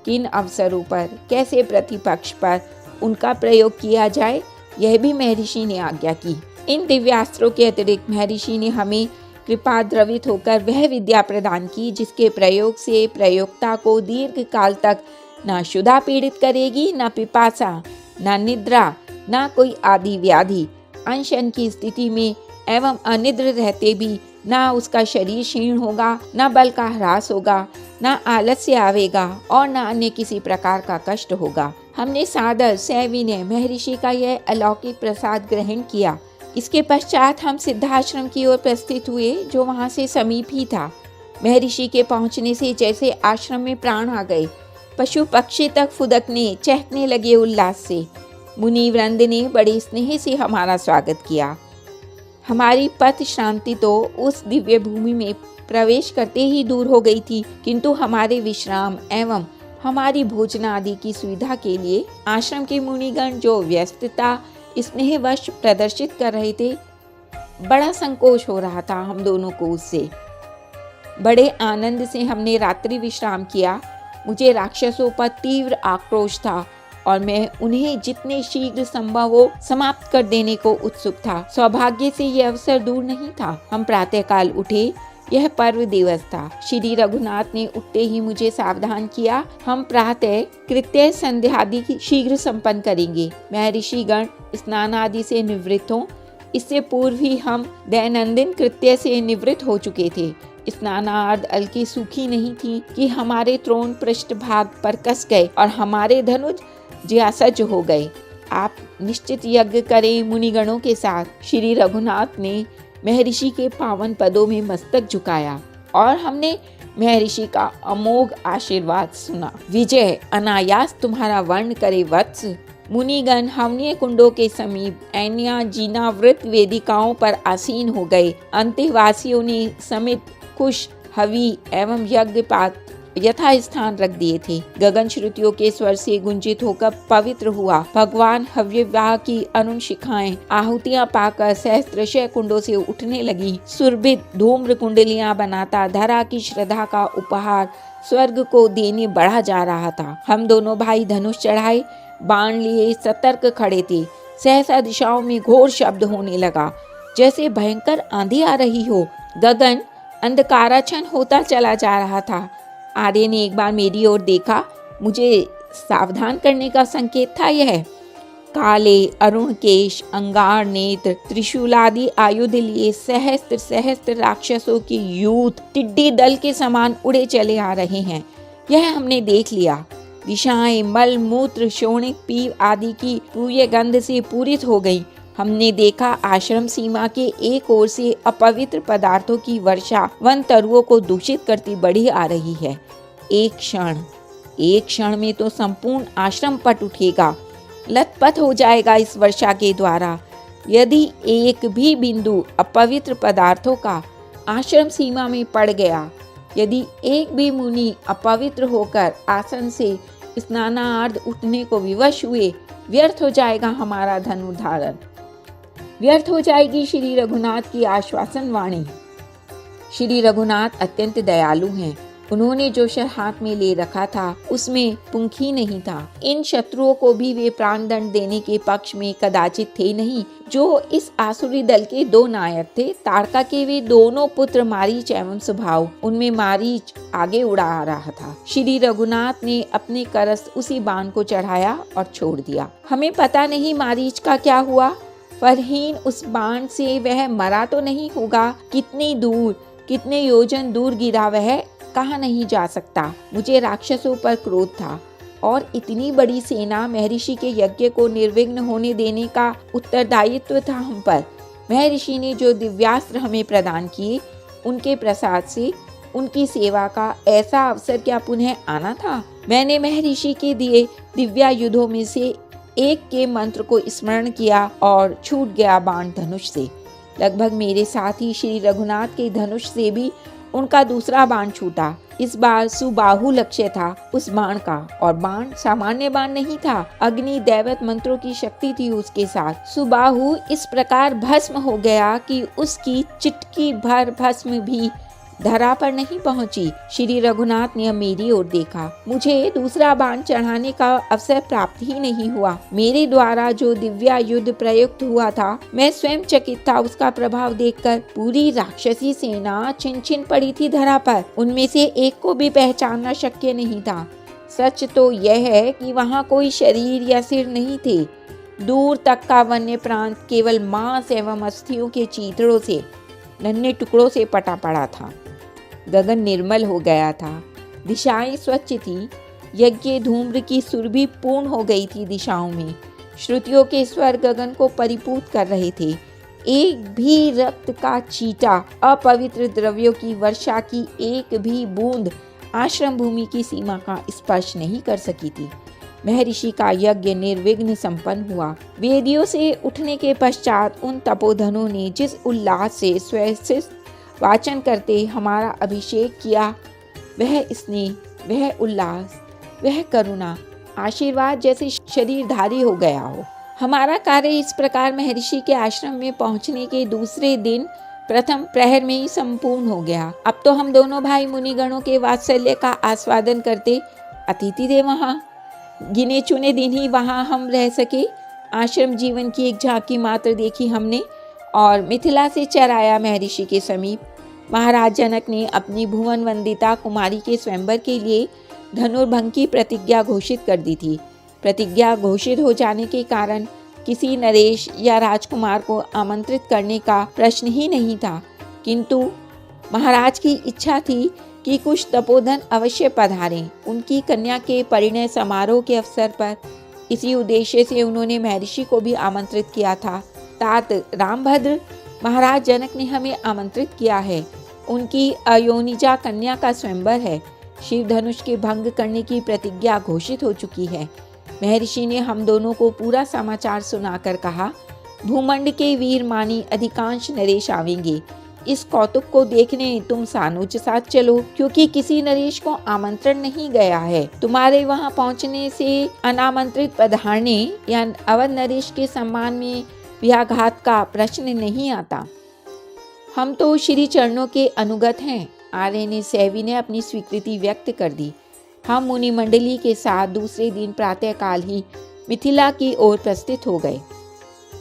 A: किन अवसरों पर, कैसे प्रतिपक्ष पर उनका प्रयोग किया जाए, यह भी महर्षि ने आज्ञा की। इन दिव्यास्त्रों के अतिरिक्त महर्षि ने हमें कृपा द्रवित होकर वह विद्या प्रदान की जिसके प्रयोग से प्रयोक्ता को दीर्घ काल तक न क्षुधा पीड़ित करेगी, न पिपासा, न निद्रा, न कोई आदि व्याधि। अनशन की स्थिति में एवं अनिद्र रहते भी न उसका शरीर क्षीण होगा, न बल का ह्रास होगा, न आलस्य आवेगा और न अन्य किसी प्रकार का कष्ट होगा। हमने सादर सविनय महर्षि का यह अलौकिक प्रसाद ग्रहण किया। इसके पश्चात हम सिद्धाश्रम की ओर प्रस्थित हुए, जो वहाँ से समीप ही था। महर्षि के पहुँचने से जैसे आश्रम में प्राण आ गए। पशु पक्षी तक फुदकने चहकने लगे उल्लास से। मुनि वृंद ने बड़े स्नेह से हमारा स्वागत किया। हमारी पथ शांति तो उस दिव्य भूमि में प्रवेश करते ही दूर हो गई थी, किंतु हमारे विश्राम एवं हमारी भोजन आदि की सुविधा के लिए आश्रम के मुनिगण जो व्यस्तता स्नेहवश प्रदर्शित कर रहे थे, बड़ा संकोच हो रहा था हम दोनों को उससे। बड़े आनंद से हमने रात्रि विश्राम किया। मुझे राक्षसों पर तीव्र आक्रोश था और मैं उन्हें जितने शीघ्र संभव हो समाप्त कर देने को उत्सुक था। सौभाग्य से यह अवसर दूर नहीं था। हम प्रातःकाल उठे। यह पर्व दिवस था। श्री रघुनाथ ने उठते ही मुझे सावधान किया, हम प्रातः कृत्य संध्यादि शीघ्र संपन्न करेंगे। महर्षि गण स्नान आदि से निवृत्त हों। इससे पूर्व ही हम दैनंदिन कृत्य से निवृत्त हो चुके थे। स्नानार्ध अलकी सूखी नहीं थी कि हमारे त्रोण पृष्ठ भाग पर कस गए और हमारे धनुष ज्यासज हो गए। आप निश्चित यज्ञ करें मुनिगणों के साथ। श्री रघुनाथ ने महर्षि के पावन पदों में मस्तक झुकाया और हमने महर्षि का अमोघ आशीर्वाद सुना। विजय अनायास तुम्हारा वर्ण करे वत्स। मुनिगण हवनीय कुंडों के समीप ऐन्या जीनावृत वेदिकाओं पर आसीन हो गए। अंत्यवासियों ने समित कुश हवि एवं यज्ञ पात्र यथा स्थान रख दिए थे। गगन श्रुतियों के स्वर से गुंजित होकर पवित्र हुआ। भगवान हव्यवाह की अरुण शिखाएं आहुतियां पाकर सहस्त्रशय कुंडों से उठने लगी। सुरभित धूम्र कुंडलियां बनाता धरा की श्रद्धा का उपहार स्वर्ग को देने बढ़ा जा रहा था। हम दोनों भाई धनुष चढ़ाए बाण लिए सतर्क खड़े थे। सहसा दिशाओं में घोर शब्द होने लगा, जैसे भयंकर आंधी आ रही हो। गगन अंधकाराच्छन्न होता चला जा रहा था। आर्य ने एक बार मेरी ओर देखा। मुझे सावधान करने का संकेत था यह। काले अरुण केश, अंगार नेत्र, त्रिशूलादि आयुध लिए सहस्त्र सहस्त्र राक्षसों की यूथ टिड्डी दल के समान उड़े चले आ रहे हैं। यह हमने देख लिया। दिशाएं मल मूत्र शोणिक पीव आदि की पूर्य गंध से पूरित हो गई। हमने देखा आश्रम सीमा के एक ओर से अपवित्र पदार्थों की वर्षा वन तरुओं को दूषित करती बढ़ी आ रही है। एक क्षण में तो संपूर्ण आश्रम पट उठेगा, लथपथ हो जाएगा इस वर्षा के द्वारा। यदि एक भी बिंदु अपवित्र पदार्थों का आश्रम सीमा में पड़ गया, यदि एक भी मुनि अपवित्र होकर आसन से स्नानार्ध उठने को विवश हुए, व्यर्थ हो जाएगा हमारा धन उद्धारण, व्यर्थ हो जाएगी श्री रघुनाथ की आश्वासन वाणी। श्री रघुनाथ अत्यंत दयालु हैं। उन्होंने जो शर हाथ में ले रखा था उसमें पुंखी नहीं था। इन शत्रुओं को भी वे प्राण दंड देने के पक्ष में कदाचित थे नहीं। जो इस आसुरी दल के दो नायक थे, ताड़का के वे दोनों पुत्र मारीच एवं सुभाव, उनमें मारीच आगे उड़ा रहा था। श्री रघुनाथ ने अपने करस उसी बाण को चढ़ाया और छोड़ दिया। हमें पता नहीं मारीच का क्या हुआ। फरहीन उस बाण से वह मरा तो नहीं होगा। कितनी दूर, कितने योजन दूर गिरा वह कहा नहीं जा सकता। मुझे राक्षसों पर क्रोध था और इतनी बड़ी सेना महर्षि के यज्ञ को निर्विघ्न होने देने का उत्तरदायित्व था हम पर। महर्षि ने जो दिव्यास्त्र हमें प्रदान किए, उनके प्रसाद से उनकी सेवा का ऐसा अवसर क्या पुनः आना था। मैंने महर्षि के दिए दिव्यायुधों में से एक के मंत्र को स्मरण किया और छूट गया बाण धनुष से। लगभग मेरे साथ ही श्री रघुनाथ के धनुष से भी उनका दूसरा बाण छूटा। इस बार सुबाहु लक्ष्य था उस बाण का, और बाण सामान्य बाण नहीं था। अग्नि दैवत मंत्रों की शक्ति थी उसके साथ। सुबाहु इस प्रकार भस्म हो गया कि उसकी चिटकी भर भस्म भी धरा पर नहीं पहुंची। श्री रघुनाथ ने मेरी ओर देखा। मुझे दूसरा बाण चढ़ाने का अवसर प्राप्त ही नहीं हुआ। मेरे द्वारा जो दिव्यायुध प्रयुक्त हुआ था, मैं स्वयं चकित था उसका प्रभाव देखकर। पूरी राक्षसी सेना छिन छिन पड़ी थी धरा पर। उनमें से एक को भी पहचानना शक्य नहीं था। सच तो यह है कि वहाँ कोई शरीर या सिर नहीं थे। दूर तक का वन्य प्रांत केवल मांस एवं अस्थियों के चीथड़ों से, नन्हे टुकड़ों से पटा पड़ा था। गगन निर्मल हो गया था। दिशाएं स्वच्छ थी। यज्ञ धूम्र की सुरभि पूर्ण हो गई थी दिशाओं में। श्रुतियों के स्वर गगन को परिपूत कर रहे थे। एक भी रक्त का छींटा, अपवित्र द्रव्यों की वर्षा की एक भी बूंद आश्रम भूमि की सीमा का स्पर्श नहीं कर सकी थी। महर्षि का यज्ञ निर्विघ्न संपन्न हुआ। वेदियों से उठने के पश्चात उन तपोधनों ने जिस उल्लास से स्वयं वाचन करते हमारा अभिषेक किया, वह स्नेह, वह उल्लास, वह करुणा, आशीर्वाद जैसे शरीरधारी हो गया हो। हमारा कार्य इस प्रकार महर्षि के आश्रम में पहुंचने के दूसरे दिन प्रथम प्रहर में ही संपूर्ण हो गया। अब तो हम दोनों भाई मुनिगणों के वात्सल्य का आस्वादन करते अतिथि थे वहाँ। गिने चुने दिन ही वहाँ हम रह सके। आश्रम जीवन की एक झांकी मात्र देखी हमने और मिथिला से चराया महर्षि के समीप। महाराज जनक ने अपनी भुवन वंदिता कुमारी के स्वयंवर के लिए धनुर्भंग की प्रतिज्ञा घोषित कर दी थी। प्रतिज्ञा घोषित हो जाने के कारण किसी नरेश या राजकुमार को आमंत्रित करने का प्रश्न ही नहीं था, किंतु महाराज की इच्छा थी कि कुछ तपोधन अवश्य पधारें उनकी कन्या के परिणय समारोह के अवसर पर। इसी उद्देश्य से उन्होंने महर्षि को भी आमंत्रित किया था। तात रामभद्र, महाराज जनक ने हमें आमंत्रित किया है। उनकी अयोनिजा कन्या का स्वयंवर है। शिव धनुष के भंग करने की प्रतिज्ञा घोषित हो चुकी है। महर्षि ने हम दोनों को पूरा समाचार सुनाकर कहा, भूमंड के वीर मानी अधिकांश नरेश आवेंगे। इस कौतुक को देखने तुम सानुज साथ चलो, क्योंकि किसी नरेश को आमंत्रण नहीं गया है। तुम्हारे वहां पहुंचने से अनामंत्रित पधारने या अवध नरेश के सम्मान में व्याघात का प्रश्न नहीं आता। हम तो श्री चरणों के अनुगत हैं। आर्य ने सैवी ने अपनी स्वीकृति व्यक्त कर दी। हम मुनि मंडली के साथ दूसरे दिन प्रातःकाल ही मिथिला की ओर प्रस्थित हो गए।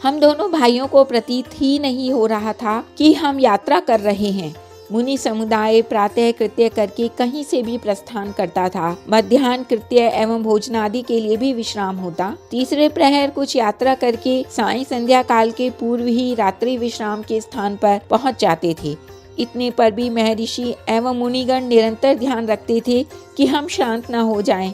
A: हम दोनों भाइयों को प्रतीत ही नहीं हो रहा था कि हम यात्रा कर रहे हैं। मुनि समुदाय प्रातः कृत्य करके कहीं से भी प्रस्थान करता था। मध्याह्न कृत्य एवं भोजनादि के लिए भी विश्राम होता। तीसरे प्रहर कुछ यात्रा करके सायं संध्या काल के पूर्व ही रात्रि विश्राम के स्थान पर पहुंच जाते थे। इतने पर भी महर्षि एवं मुनिगण निरंतर ध्यान रखते थे कि हम शांत न हो जाएं।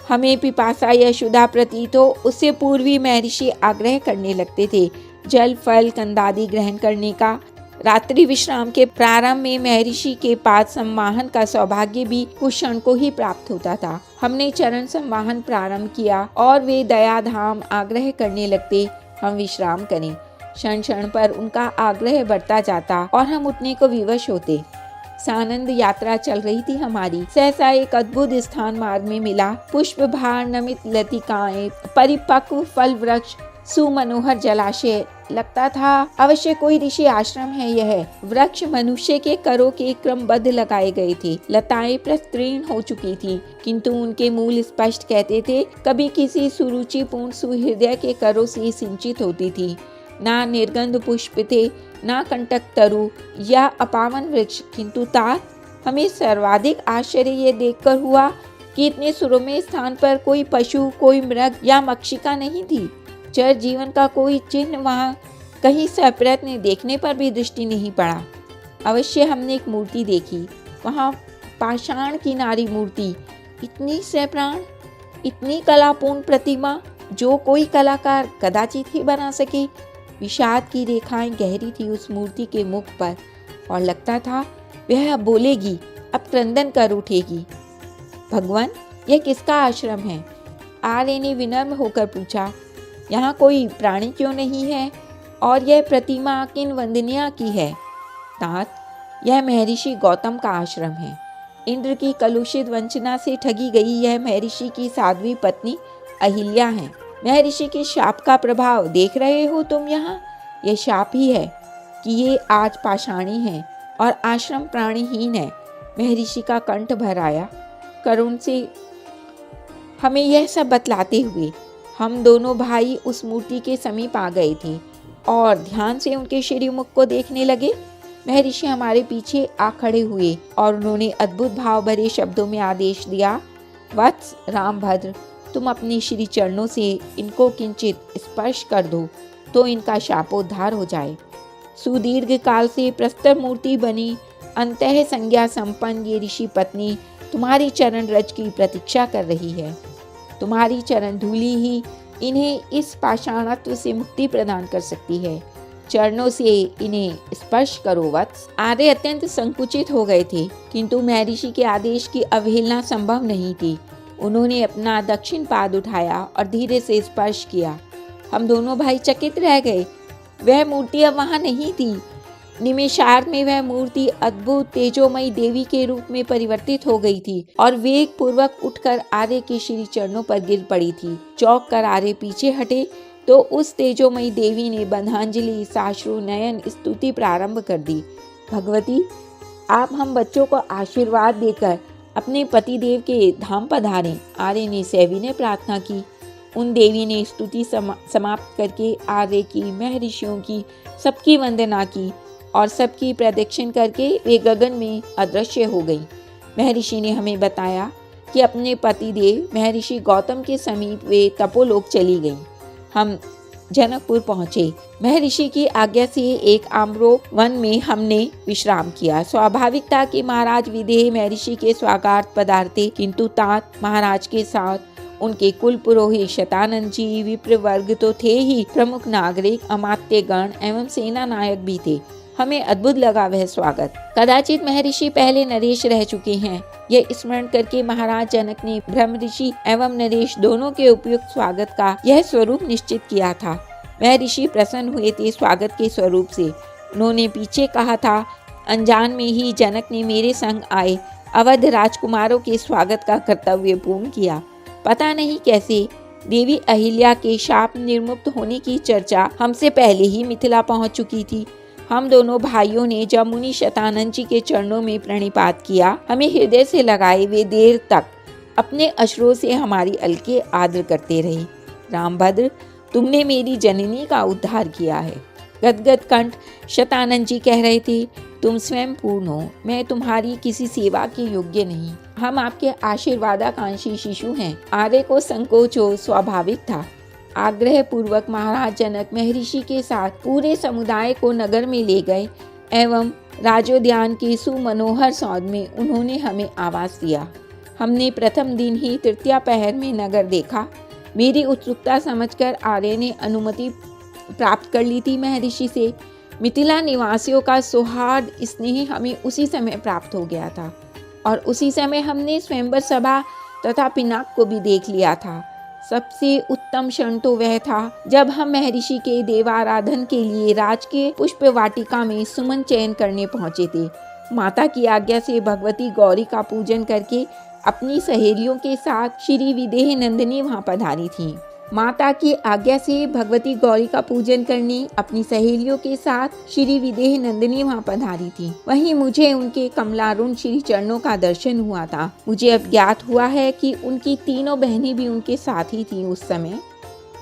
A: हमें पिपासा या क्षुधा प्रतीत हो, उससे पूर्व ही महर्षि आग्रह करने लगते थे जल फल कंदादि ग्रहण करने का। रात्रि विश्राम के प्रारंभ में महर्षि के पाद सम्माहन का सौभाग्य भी कुछ क्षण को ही प्राप्त होता था। हमने चरण सम्माहन प्रारंभ किया और वे दयाधाम आग्रह करने लगते हम विश्राम करें। क्षण क्षण पर उनका आग्रह बढ़ता जाता और हम उठने को विवश होते। सानंद यात्रा चल रही थी हमारी। सहसा एक अद्भुत स्थान मार्ग में मिला। पुष्प भार नमित लतिकाएं, परिपक्व फल वृक्ष, सुमनोहर जलाशय। लगता था अवश्य कोई ऋषि आश्रम है यह। वृक्ष मनुष्य के करों के क्रमबद्ध लगाए गए थे। लताएं प्रस्तीर्ण हो चुकी थी, किंतु उनके मूल स्पष्ट कहते थे कभी किसी सुरुचिपूर्ण सुहृदय के करों से सिंचित होती थी। ना निर्गंध पुष्प थे, ना कंटक तरु या अपावन वृक्ष, किंतु तात हमें सर्वाधिक आश्चर्य ये देखकर हुआ कि इतने सुरम्य स्थान पर कोई पशु, कोई मृग या मक्षिका नहीं थी। चर जीवन का कोई चिन्ह वहाँ कहीं सप्रयत्न देखने पर भी दृष्टि नहीं पड़ा। अवश्य हमने एक मूर्ति देखी, वहाँ पाषाण की नारी मूर्ति, इतनी सप्राण, इतनी कलापूर्ण प्रतिमा जो कोई कलाकार कदाचित ही बना सके। विषाद की रेखाएं गहरी थी उस मूर्ति के मुख पर और लगता था वह अब बोलेगी, अब क्रंदन कर उठेगी। भगवान, यह किसका आश्रम है? आर्य ने विनम्र होकर पूछा। यहाँ कोई प्राणी क्यों नहीं है और यह प्रतिमा किन वंदनिया की है? तात, यह महर्षि गौतम का आश्रम है। इंद्र की कलुषित वंचना से ठगी गई यह महर्षि की साध्वी पत्नी अहिल्या है। महर्षि के शाप का प्रभाव देख रहे हो तुम यहाँ। यह शाप ही है कि ये आज पाषाणी है और आश्रम प्राणीहीन है। महर्षि का कंठ भर आया करुण से हमें यह सब बतलाते हुए। हम दोनों भाई उस मूर्ति के समीप आ गए थे और ध्यान से उनके श्रीमुख को देखने लगे। महर्षि हमारे पीछे आ खड़े हुए और उन्होंने अद्भुत भाव भरे शब्दों में आदेश दिया, वत्स रामभद्र, तुम अपने श्री चरणों से इनको किंचित स्पर्श कर दो तो इनका शापोद्धार हो जाए। सुदीर्घ काल से प्रस्तर मूर्ति बनी अंतः संज्ञा संपन्न ये ऋषि पत्नी तुम्हारी चरण रज की प्रतीक्षा कर रही है। तुम्हारी चरण धूलि ही इन्हें इस पाषाणत्व से मुक्ति प्रदान कर सकती है। चरणों से इन्हें स्पर्श करो वत्स। आर्य अत्यंत संकुचित हो गए थे, किंतु महर्षि के आदेश की अवहेलना संभव नहीं थी। उन्होंने अपना दक्षिण पाद उठाया और धीरे से स्पर्श किया। हम दोनों भाई चकित रह गए। वह मूर्ति अब वहां नहीं थी। निमेषार्ध में वह मूर्ति अद्भुत तेजोमयी देवी के रूप में परिवर्तित हो गई थी और वेग पूर्वक उठकर आर्य के श्री चरणों पर गिर पड़ी थी। चौंक कर आर्य पीछे हटे तो उस तेजोमयी देवी ने बंधांजलि साश्रु नयन स्तुति प्रारंभ कर दी। भगवती, आप हम बच्चों को आशीर्वाद देकर अपने पतिदेव के धाम पधारें। आर्य ने सविनय प्रार्थना की। उन देवी ने स्तुति समाप्त करके आर्य की, महर्षियों की, सबकी वंदना की और सबकी प्रदक्षिण करके वे गगन में अदृश्य हो गई। महर्षि ने हमें बताया कि अपने पतिदेव महर्षि गौतम के समीप वे तपोलोक चली गईं। हम जनकपुर पहुँचे। महर्षि की आज्ञा से एक आम्रोप वन में हमने विश्राम किया। स्वाभाविक था कि महाराज विदेह महर्षि के स्वागतार्थ पधारते, किंतु तात महाराज के साथ उनके कुल पुरोहित शतानंद जी, विप्र वर्ग तो थे ही, प्रमुख नागरिक, अमात्य गण एवं सेना नायक भी थे। हमें अद्भुत लगा वह स्वागत। कदाचित महर्षि पहले नरेश रह चुके हैं। यह स्मरण करके महाराज जनक ने ब्रह्म ऋषि एवं नरेश दोनों के उपयुक्त स्वागत का यह स्वरूप निश्चित किया था। महर्षि प्रसन्न हुए थे स्वागत के स्वरूप से। उन्होंने पीछे कहा था, अनजान में ही जनक ने मेरे संग आए अवध राजकुमारों के स्वागत का कर्तव्य पूर्ण किया। पता नहीं कैसे देवी अहिल्या के शाप निर्मुक्त होने की चर्चा हमसे पहले ही मिथिला पहुंच चुकी थी। हम दोनों भाइयों ने जब मुनि शतानंद जी के चरणों में प्रणिपात किया, हमें हृदय से लगाए वे देर तक अपने अश्रों से हमारी अलके आदर करते रहे। रामभद्र, तुमने मेरी जननी का उद्धार किया है। गदगद कंठ शतानंद जी कह रहे थे, तुम स्वयं पूर्ण हो, मैं तुम्हारी किसी सेवा के योग्य नहीं। हम आपके आशीर्वादाकांक्षी शिशु हैं। आर्य को संकोच हो स्वाभाविक था। आग्रह पूर्वक महाराज जनक महर्षि के साथ पूरे समुदाय को नगर में ले गए एवं राजोद्यान के सुमनोहर सौध में उन्होंने हमें आवास दिया। हमने प्रथम दिन ही तृतीया पहर में नगर देखा। मेरी उत्सुकता समझकर आर्य ने अनुमति प्राप्त कर ली थी महर्षि से। मिथिला निवासियों का सौहार्द स्नेह हमें उसी समय प्राप्त हो गया था और उसी समय हमने स्वयंवर सभा तथा पिनाक को भी देख लिया था। सबसे उत्तम क्षण तो वह था जब हम महर्षि के देवाराधन के लिए राज के पुष्प वाटिका में सुमन चयन करने पहुंचे थे। माता की आज्ञा से भगवती गौरी का पूजन करके अपनी सहेलियों के साथ श्री विदेह नंदिनी वहां पधारी थी। माता की आज्ञा से भगवती गौरी का पूजन करने अपनी सहेलियों के साथ श्री विदेह नंदिनी वहां पधारी थी। वहीं मुझे उनके कमलारुण श्री चरणों का दर्शन हुआ था। मुझे अब ज्ञात हुआ है कि उनकी तीनों बहनें भी उनके साथ ही थीं उस समय,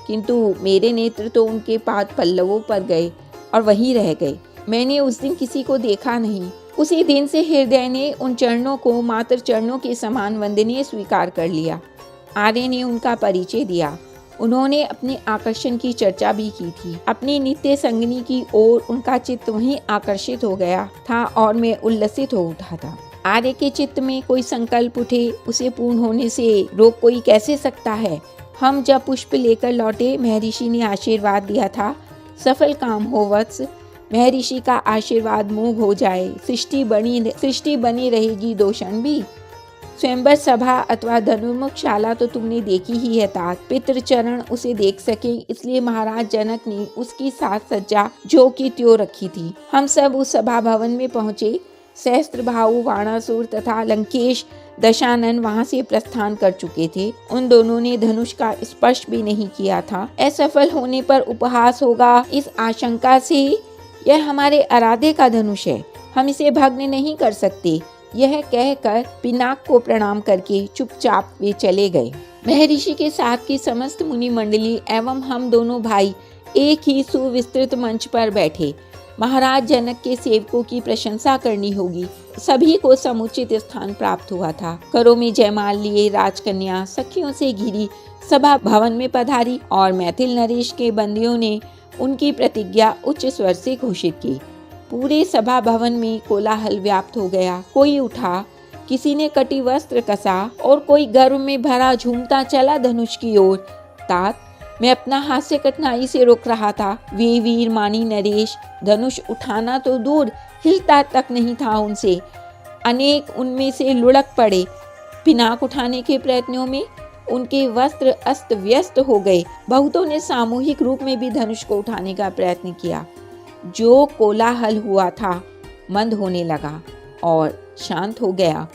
A: किंतु मेरे नेत्र तो उनके पाद पल्लवों पर गए और वहीं रह गए। मैंने उस दिन किसी को देखा नहीं। उसी दिन से हृदय ने उन चरणों को मात्र चरणों के समान वंदनीय स्वीकार कर लिया। आर्य ने उनका परिचय दिया। उन्होंने अपने आकर्षण की चर्चा भी की थी। अपनी नित्य संगिनी की ओर उनका चित्त वहीं आकर्षित हो गया था और मैं उल्लसित हो उठा था। आर्य के चित्त में कोई संकल्प उठे, उसे पूर्ण होने से रोक कोई कैसे सकता है। हम जब पुष्प लेकर लौटे, महर्षि ने आशीर्वाद दिया था, सफल काम हो वत्स। महर्षि का आशीर्वाद मोह हो जाए, सृष्टि बनी रहेगी दो क्षण भी। स्वयंवर सभा अथवा धनुर्मुख शाला तो तुमने देखी ही है तात। पितृचरण उसे देख सके इसलिए महाराज जनक ने उसकी साज सज्जा जो की त्यों रखी थी। हम सब उस सभा भवन में पहुंचे। सहस्त्रभाऊ, वाणासुर तथा लंकेश दशानन वहां से प्रस्थान कर चुके थे। उन दोनों ने धनुष का स्पर्श भी नहीं किया था। असफल होने पर उपहास होगा इस आशंका से यह हमारे आराध्य का धनुष है, हम इसे भग्न नहीं कर सकते, यह कहकर पिनाक को प्रणाम करके चुपचाप वे चले गए। महर्षि के साथ की समस्त मुनि मंडली एवं हम दोनों भाई एक ही सुविस्तृत मंच पर बैठे। महाराज जनक के सेवकों की प्रशंसा करनी होगी। सभी को समुचित स्थान प्राप्त हुआ था। करों में जयमाल लिए राजकन्या सखियों से घिरी सभा भवन में पधारी और मैथिल नरेश के बंदियों ने उनकी प्रतिज्ञा उच्च स्वर से घोषित की। पूरे सभा भवन में कोलाहल व्याप्त हो गया। कोई उठा, किसी ने कटी वस्त्र कसा और कोई गर्व में भरा झूमता चला धनुष की ओर। तात मैं अपना हास्य कठिनाई से रोक रहा था। वे वीर मानी नरेश धनुष उठाना तो दूर, हिलता तक नहीं था उनसे। अनेक उनमें से लुढ़क पड़े। पिनाक उठाने के प्रयत्नों में उनके वस्त्र अस्त व्यस्त हो गए। बहुतों ने सामूहिक रूप में भी धनुष को उठाने का प्रयत्न किया। जो कोलाहल हुआ था मंद होने लगा और शांत हो गया।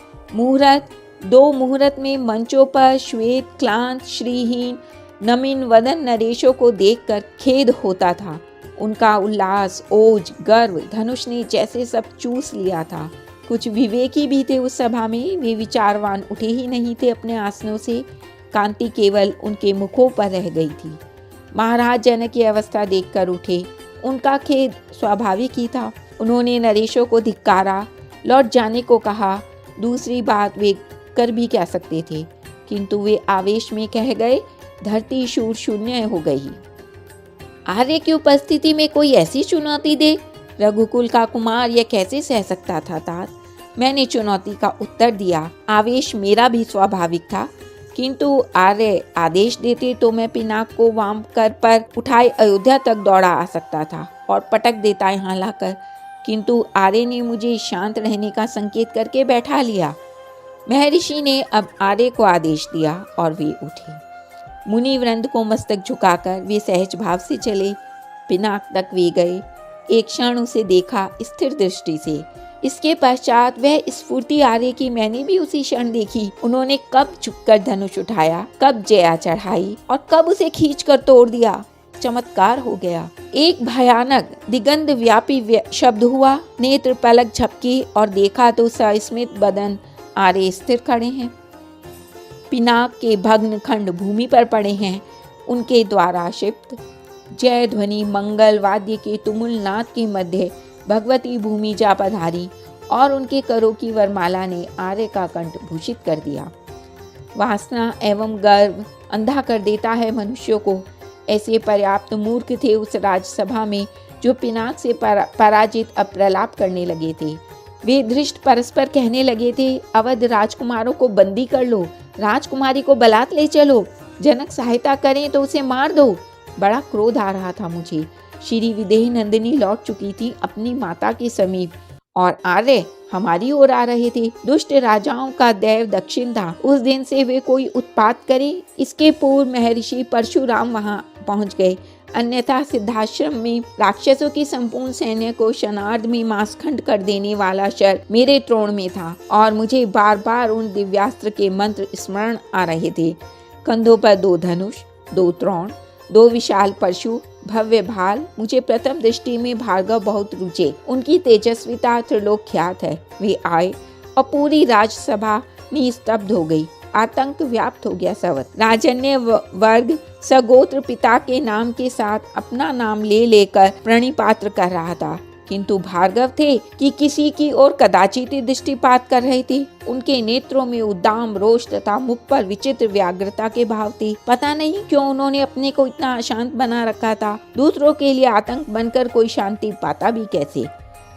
A: दो मुहूर्त में मंचों पर श्वेत क्लांत श्रीहीन नमीन वदन नरेशों को देखकर खेद होता था। उनका उल्लास, ओज, गर्व धनुष ने जैसे सब चूस लिया था। कुछ विवेकी भी थे उस सभा में। वे विचारवान उठे ही नहीं थे अपने आसनों से। कांति केवल उनके मुखों पर रह गई थी। महाराज जनक की अवस्था देखकर उठे। उनका खेद स्वाभाविक ही था। उन्होंने नरेशों को धिक्कारा, लौट जाने को कहा। दूसरी बात वे कर भी क्या सकते थे, किंतु वे आवेश में कह गए, धरती शूर शून्य हो गई। आर्य की उपस्थिति में कोई ऐसी चुनौती दे, रघुकुल का कुमार यह कैसे सह सकता था तात। मैंने चुनौती का उत्तर दिया। आवेश मेरा भी स्वाभाविक था, किंतु आर्य आदेश देते तो मैं पिनाक को वाम कर पर उठाए अयोध्या तक दौड़ा आ सकता था और पटक देता यहाँ लाकर, किंतु आर्य ने मुझे शांत रहने का संकेत करके बैठा लिया। महर्षि ने अब आर्य को आदेश दिया और वे उठे। मुनि वृंद को मस्तक झुकाकर वे सहज भाव से चले। पिनाक तक वे गए। एक क्षण उसे देखा स्थिर दृष्टि से। इसके पश्चात वह स्फूर्ति आर्य की मैंने भी उसी क्षण देखी। उन्होंने कब झुककर धनुष उठाया, कब जया चढ़ाई और कब उसे खींचकर तोड़ दिया। चमत्कार हो गया। एक भयानक दिगंध व्यापी शब्द हुआ। नेत्र पलक झपके और देखा तो सस्मित बदन आर्य स्थिर खड़े हैं। पिनाक के भग्न खंड भूमि पर पड़े हैं। उनके द्वारा क्षिप्त जय ध्वनि मंगल वाद्य के तुमुल नाद के मध्य भगवती भूमि जा पधारी और उनके करों की वरमाला ने आर्य का कंठ भूषित कर दिया। वासना एवं गर्व अंधा कर देता है मनुष्यों को। ऐसे पर्याप्त मूर्ख थे उस राजसभा में जो पिनाक से पराजित अप्रलाप करने लगे थे। वे धृष्ट परस्पर कहने लगे थे, अवध राजकुमारों को बंदी कर लो, राजकुमारी को बलात् ले चलो, जनक सहायता करें तो उसे मार दो। बड़ा क्रोध आ रहा था मुझे। श्री विदेह नंदिनी लौट चुकी थी अपनी माता के समीप और आर्य हमारी ओर आ रहे थे। दुष्ट राजाओं का दैव दक्षिण था। उस दिन से वे कोई उत्पात करे, इसके पूर्व महर्षि परशुराम वहां पहुंच गए। अन्यथा सिद्धाश्रम में राक्षसों की संपूर्ण सैन्य को क्षणार्ध में मांसखंड कर देने वाला शर मेरे त्रोण में था और मुझे बार बार उन दिव्यास्त्र के मंत्र स्मरण आ रहे थे। कंधों पर 2 धनुष, 2 त्रोण, 2 विशाल परशु, भव्य भाल। मुझे प्रथम दृष्टि में भार्गव बहुत रुचे। उनकी तेजस्विता त्रिलोक ख्यात है। वे आए और पूरी राजसभा स्तब्ध हो गई। आतंक व्याप्त हो गया सर्वत्र। राजन्य वर्ग सगोत्र पिता के नाम के साथ अपना नाम ले लेकर प्रणिपात्र कर रहा था, किंतु भार्गव थे कि किसी की ओर कदाचित दृष्टिपात कर रहे थे। उनके नेत्रों में उद्दाम रोष तथा मुख पर विचित्र व्याग्रता के भाव थे। पता नहीं क्यों उन्होंने अपने को इतना अशांत बना रखा था। दूसरों के लिए आतंक बनकर कोई शांति पाता भी कैसे।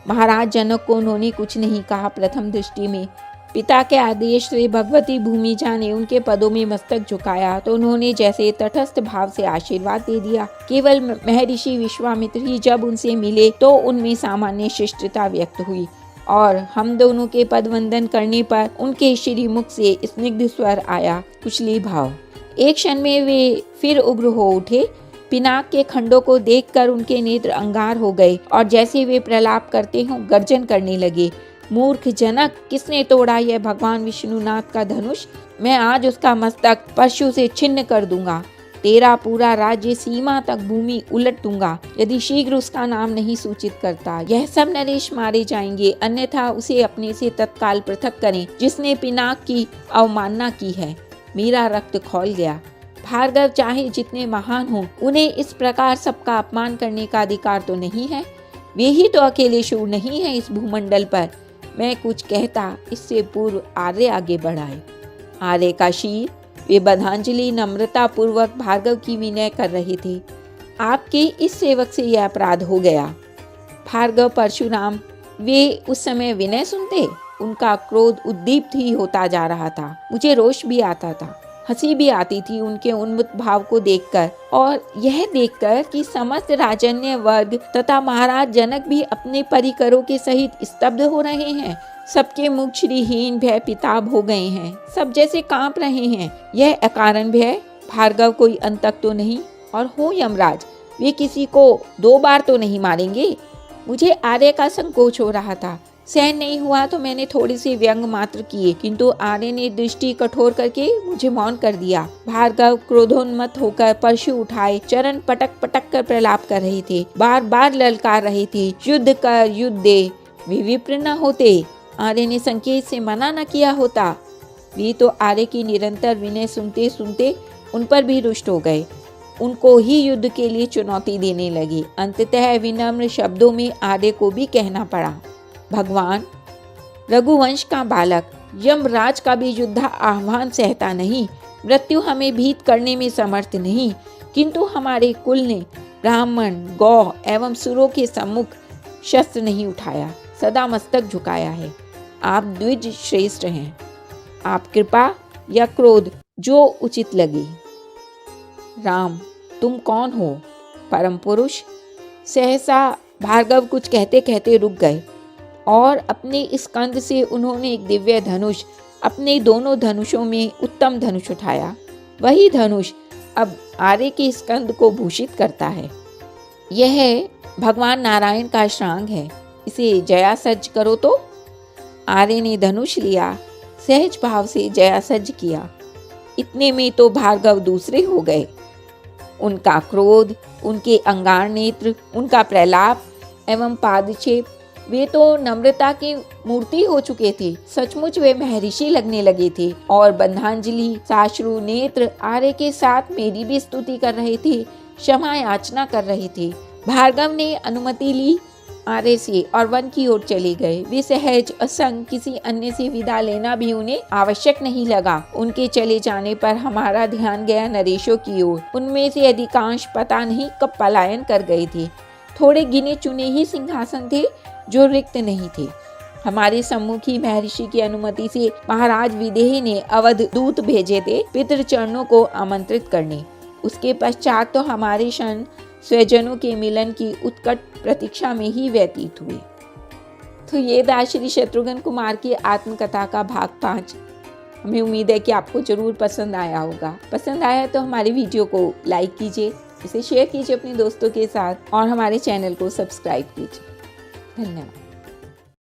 A: महाराज जनक को उन्होंने कुछ नहीं कहा। प्रथम दृष्टि में पिता के आदेश से भगवती भूमिजा ने उनके पदों में मस्तक झुकाया तो उन्होंने जैसे तटस्थ भाव से आशीर्वाद दे दिया। केवल महर्षि विश्वामित्र ही जब उनसे मिले तो उनमें सामान्य शिष्टता व्यक्त हुई और हम दोनों के पद वंदन करने पर उनके श्रीमुख से स्निग्ध स्वर आया, कुशली भाव। एक क्षण में वे फिर उग्र हो उठे। पिनाक के खंडों को देखकर उनके नेत्र अंगार हो गए और जैसे वे प्रलाप करते हों गर्जन करने लगे। मूर्ख जनक, किसने तोड़ा यह भगवान विष्णुनाथ का धनुष? मैं आज उसका मस्तक परशु से छिन्न कर दूंगा। तेरा पूरा राज्य सीमा तक भूमि उलट दूंगा यदि शीघ्र उसका नाम नहीं सूचित करता। यह सब नरेश मारे जाएंगे, अन्यथा उसे अपने से तत्काल पृथक करें जिसने पिनाक की अवमानना की है। मेरा रक्त खौल गया। भार्गव चाहे जितने महान हों, उन्हें इस प्रकार सबका अपमान करने का अधिकार तो नहीं है। वे ही तो अकेले शूर नहीं है इस भूमंडल पर। मैं कुछ कहता इससे पूर्व आर्य आगे बढ़ाए। आर्य का शीर वे बधांजलि नम्रता पूर्वक भार्गव की विनय कर रहे थे। आपके इस सेवक से यह अपराध हो गया। भार्गव परशुराम वे उस समय विनय सुनते। उनका क्रोध उद्दीप्त ही होता जा रहा था। मुझे रोष भी आता था, हंसी भी आती थी उनके उन्मत्त भाव को देखकर और यह देखकर कि समस्त राजन्य वर्ग तथा महाराज जनक भी अपने परिकरों के सहित स्तब्ध हो रहे हैं। सबके मुख श्रीहीन भय पिताब हो गए हैं। सब जैसे कांप रहे हैं। यह अकारण भय। भार्गव कोई अंतक तो नहीं? और हो यमराज, वे किसी को 2 बार तो नहीं मारेंगे? मुझे आर्य का संकोच हो रहा था। सहन नहीं हुआ तो मैंने थोड़ी सी व्यंग मात्र किए, किंतु आर्य ने दृष्टि कठोर करके मुझे मौन कर दिया। भार्गव क्रोधोन्मत्त होकर परशु उठाए चरण पटक पटक कर प्रलाप कर रहे थे। बार बार ललकार रहे थे, युद्ध कर, युद्ध दे। वे विप्र न होते। आर्य ने संकेत से मना न किया होता। वे तो आर्य की निरंतर विनय सुनते सुनते उन पर भी रुष्ट हो गए। उनको ही युद्ध के लिए चुनौती देने लगे। अंततः विनम्र शब्दों में आर्य को भी कहना पड़ा, भगवान, रघुवंश का बालक यमराज का भी युद्ध आह्वान सहता नहीं। मृत्यु हमें भीत करने में समर्थ नहीं, किंतु हमारे कुल ने ब्राह्मण, गौ एवं सुरों के सम्मुख शस्त्र नहीं उठाया, सदा मस्तक झुकाया है। आप द्विज श्रेष्ठ हैं। आप कृपा या क्रोध जो उचित लगे। राम, तुम कौन हो? परम पुरुष। सहसा भार्गव कुछ कहते कहते रुक गए और अपने स्कंद से उन्होंने एक दिव्य धनुष, अपने दोनों धनुषों में उत्तम धनुष उठाया। वही धनुष अब आर्य के स्कंद को भूषित करता है। यह भगवान नारायण का श्रांग है। इसे जया सज्ज करो तो। आर्य ने धनुष लिया, सहज भाव से जया सज्ज किया। इतने में तो भार्गव दूसरे हो गए। उनका क्रोध, उनके अंगार नेत्र, उनका प्रलाप एवं पादक्षेप, वे तो नम्रता की मूर्ति हो चुके थे। सचमुच वे महर्षि लगने लगे थे और बंधांजलि साश्रु नेत्र आर्य के साथ मेरी भी स्तुति कर रहे थे, क्षमा याचना कर रहे थे। भार्गव ने अनुमति ली आर्य से और वन की ओर चले गए। वे सहज असंग किसी अन्य से विदा लेना भी उन्हें आवश्यक नहीं लगा। उनके चले जाने पर हमारा ध्यान गया नरेशों की ओर। उनमें से अधिकांश पता नहीं कब पलायन कर गए थे। थोड़े गिने चुने ही सिंहासन थे जो रिक्त नहीं थे। हमारे सम्मुखी महर्षि की अनुमति से महाराज विदेह ने अवध दूत भेजे थे पितृचरणों को आमंत्रित करने। उसके पश्चात तो हमारे क्षण स्वजनों के मिलन की उत्कट प्रतीक्षा में ही व्यतीत हुए। तो ये था श्री शत्रुघ्न कुमार की आत्मकथा का भाग 5। हमें उम्मीद है कि आपको जरूर पसंद आया होगा। पसंद आया तो हमारे वीडियो को लाइक कीजिए, इसे शेयर कीजिए अपने दोस्तों के साथ और हमारे चैनल को सब्सक्राइब कीजिए। धन्यवाद।